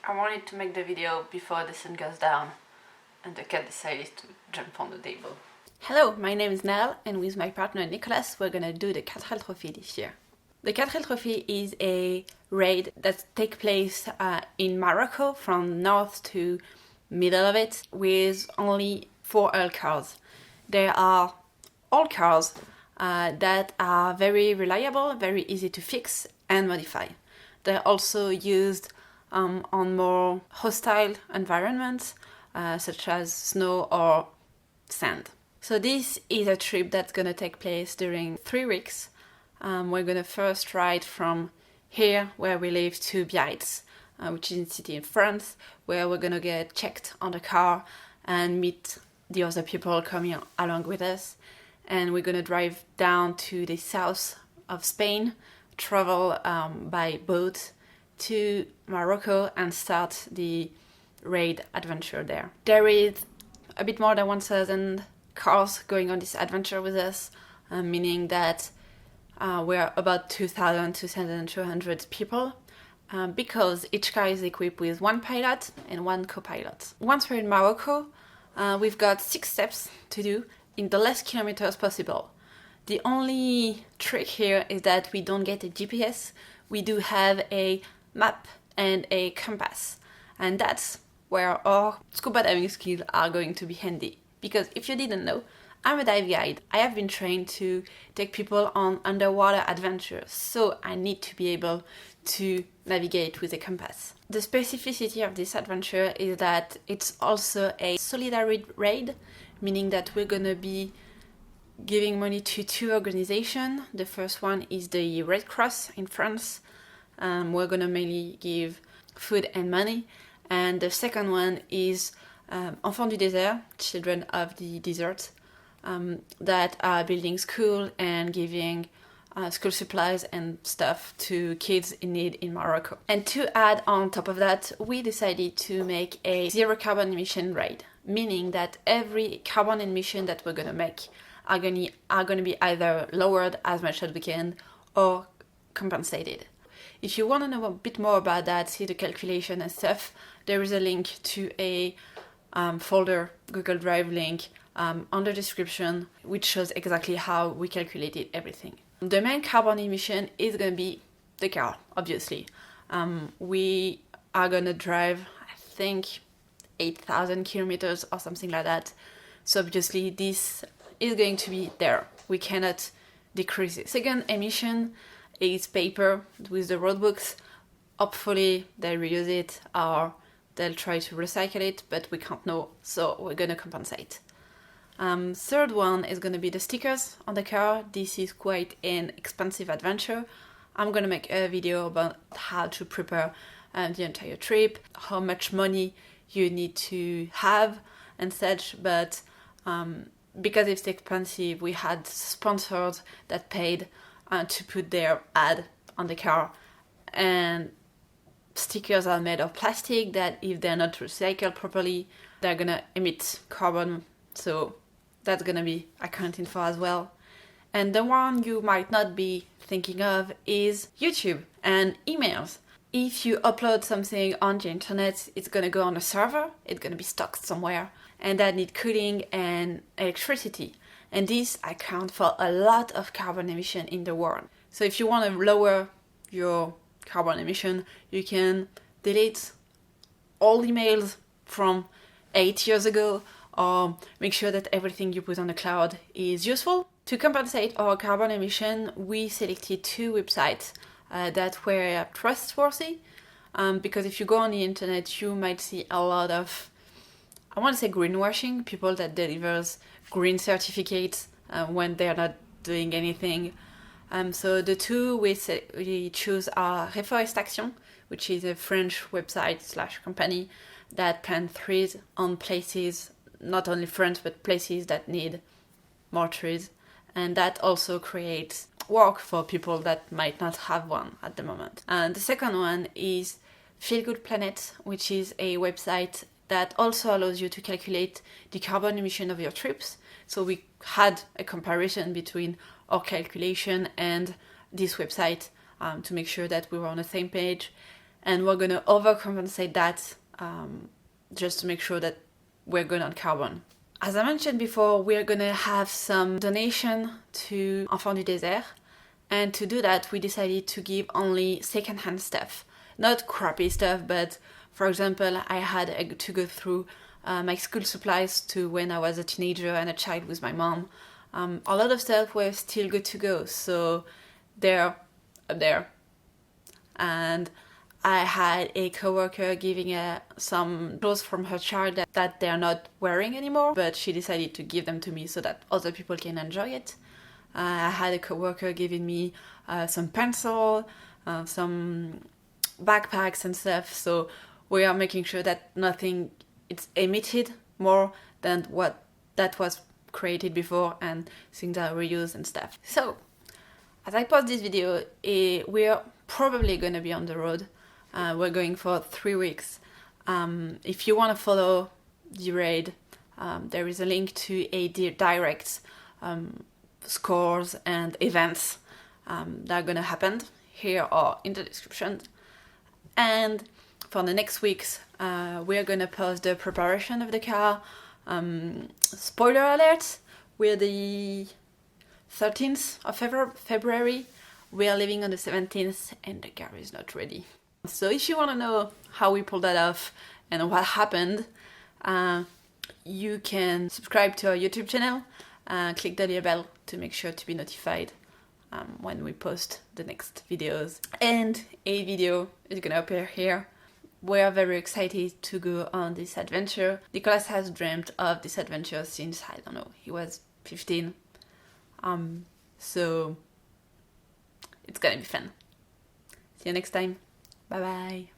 I wanted to make the video before the sun goes down and the cat decided to jump on the table. Hello, my name is Nell, and with my partner Nicolas we're gonna do the Crazydivers trophy this year. The Crazydivers trophy is a raid that takes place in Morocco from north to middle of it with only 4 old cars. They are old cars that are very reliable, very easy to fix and modify. They're also used on more hostile environments such as snow or sand. So this is a trip that's going to take place during 3 weeks. We're going to first ride from here where we live to Biarritz, which is a city in France, where we're going to get checked on the car and meet the other people coming along with us. And we're going to drive down to the south of Spain, travel by boat to Morocco and start the raid adventure there. There is a bit more than 1,000 cars going on this adventure with us, meaning that we're about 2,200 people, because each car is equipped with 1 pilot and 1 co-pilot. Once we're in Morocco, we've got 6 steps to do in the less kilometers possible. The only trick here is that we don't get a GPS. We do have a map and a compass, and that's where our scuba diving skills are going to be handy. Because if you didn't know, I'm a dive guide. I have been trained to take people on underwater adventures, so I need to be able to navigate with a compass. The specificity of this adventure is that it's also a solidarity raid, meaning that we're gonna be giving money to 2 organizations. The first one is the Red Cross in France. We're gonna mainly give food and money. And the second one is Enfants du désert, Children of the Desert, that are building school and giving school supplies and stuff to kids in need in Morocco. And to add on top of that, we decided to make a zero carbon emission raid, meaning that every carbon emission that we're gonna make are gonna be either lowered as much as we can or compensated. If you want to know a bit more about that, see the calculation and stuff, there is a link to a folder, Google Drive link, on the description, which shows exactly how we calculated everything. The main carbon emission is going to be the car, obviously. We are going to drive, I think, 8,000 kilometers or something like that. So obviously this is going to be there. We cannot decrease it. Second emission is paper with the road books. Hopefully they'll reuse it or they'll try to recycle it, but we can't know, so we're gonna compensate. Third one is gonna be the stickers on the car. This is quite an expensive adventure. I'm gonna make a video about how to prepare the entire trip, how much money you need to have and such, but because it's expensive, we had sponsors that paid to put their ad on the car, and stickers are made of plastic that if they're not recycled properly, they're gonna emit carbon, so that's gonna be accounted for as well. And the one you might not be thinking of is YouTube and emails. If you upload something on the internet, it's gonna go on a server, it's gonna be stocked somewhere, and that need cooling and electricity. And this accounts for a lot of carbon emission in the world. So if you want to lower your carbon emission, you can delete all emails from 8 years ago, or make sure that everything you put on the cloud is useful. To compensate our carbon emission, we selected 2 websites that were trustworthy, because if you go on the internet, you might see a lot of, I want to say, greenwashing, people that delivers green certificates when they're not doing anything. So the 2 we choose are Reforestation, which is a French website / company that plant trees on places, not only French, but places that need more trees. And that also creates work for people that might not have one at the moment. And the second one is Feel Good Planet, which is a website that also allows you to calculate the carbon emission of your trips. So we had a comparison between our calculation and this website to make sure that we were on the same page. and we're gonna overcompensate that just to make sure that we're good on carbon. As I mentioned before, we're gonna have some donation to Enfants du Désert, and to do that we decided to give only second-hand stuff. Not crappy stuff, but for example, I had to go through my school supplies to when I was a teenager and a child with my mom. A lot of stuff were still good to go, so they're up there. And I had a coworker giving some clothes from her child that they're not wearing anymore, but she decided to give them to me so that other people can enjoy it. I had a coworker giving me some pencil, some backpacks and stuff, so we are making sure that nothing is emitted more than what that was created before, and things are reused and stuff. So, as I post this video, we're probably gonna be on the road. We're going for 3 weeks. If you want to follow the raid, there is a link to a direct scores and events that are gonna happen here or in the description. And for the next weeks, we're gonna post the preparation of the car. Spoiler alert, we're the 13th of February. We are leaving on the 17th and the car is not ready. So if you want to know how we pulled that off and what happened, you can subscribe to our YouTube channel, click the little bell to make sure to be notified when we post the next videos. And a video is gonna appear here. We are very excited to go on this adventure. Nicolas has dreamt of this adventure since, I don't know, he was 15. So it's gonna be fun. See you next time. Bye bye.